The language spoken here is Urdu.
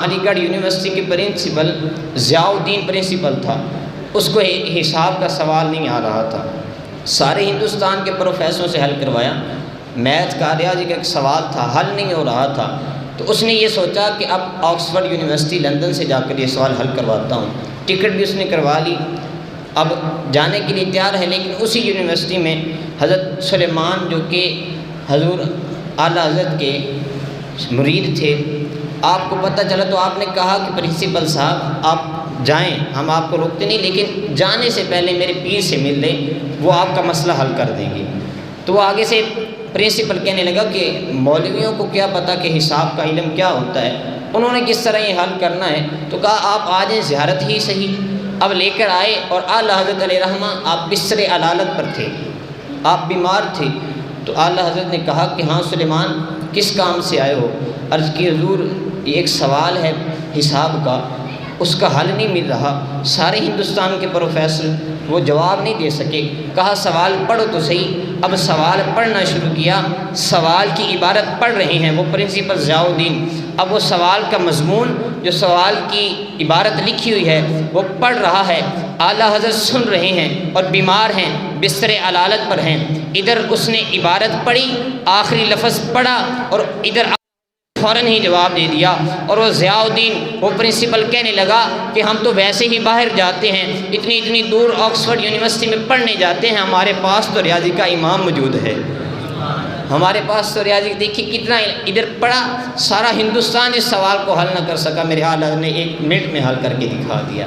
علی گڑھ یونیورسٹی کے پرنسپل ضیاء الدین پرنسپل تھا، اس کو حساب کا سوال نہیں آ رہا تھا، سارے ہندوستان کے پروفیسروں سے حل کروایا، میتھ کا ریاضی کا ایک سوال تھا، حل نہیں ہو رہا تھا، تو اس نے یہ سوچا کہ اب آکسفورڈ یونیورسٹی لندن سے جا کر یہ سوال حل کرواتا ہوں، ٹکٹ بھی اس نے کروا لی، اب جانے کے لیے تیار ہے، لیکن اسی یونیورسٹی میں حضرت سلیمان جو کہ حضور اعلیٰ حضرت کے مرید تھے، آپ کو پتہ چلا تو آپ نے کہا کہ پرنسپل صاحب آپ جائیں، ہم آپ کو روکتے نہیں، لیکن جانے سے پہلے میرے پیر سے مل لیں، وہ آپ کا مسئلہ حل کر دیں گے۔ تو وہ آگے سے پرنسپل کہنے لگا کہ مولویوں کو کیا پتہ کہ حساب کا علم کیا ہوتا ہے، انہوں نے کس طرح یہ حل کرنا ہے، تو کہا آپ آ جائیں، زیارت ہی صحیح۔ اب لے کر آئے اور اعلیٰ حضرت علیہ رحمہ آپ بستر علالت پر تھے، آپ بیمار تھے، تو اعلیٰ حضرت نے کہا کہ ہاں سلیمان کس کام سے آئے ہو؟ عرض کی حضور یہ ایک سوال ہے حساب کا، اس کا حل نہیں مل رہا، سارے ہندوستان کے پروفیسر وہ جواب نہیں دے سکے، کہا سوال پڑھو تو صحیح۔ اب سوال پڑھنا شروع کیا، سوال کی عبارت پڑھ رہے ہیں وہ پرنسپل ضیاء الدین، اب وہ سوال کا مضمون جو سوال کی عبارت لکھی ہوئی ہے وہ پڑھ رہا ہے، اعلیٰ حضرت سن رہے ہیں اور بیمار ہیں، بستر علالت پر ہیں، ادھر اس نے عبارت پڑھی، آخری لفظ پڑھا اور ادھر فوراً ہی جواب دے دیا، اور وہ ضیاء الدین وہ پرنسپل کہنے لگا کہ ہم تو ویسے ہی باہر جاتے ہیں، اتنی دور آکسفورڈ یونیورسٹی میں پڑھنے جاتے ہیں، ہمارے پاس تو ریاضی کا امام موجود ہے، ہمارے پاس تو ریاضی، دیکھیے کتنا ادھر پڑھا، سارا ہندوستان اس سوال کو حل نہ کر سکا، میرے اعلیٰ نے 1 منٹ میں حل کر کے دکھا دیا۔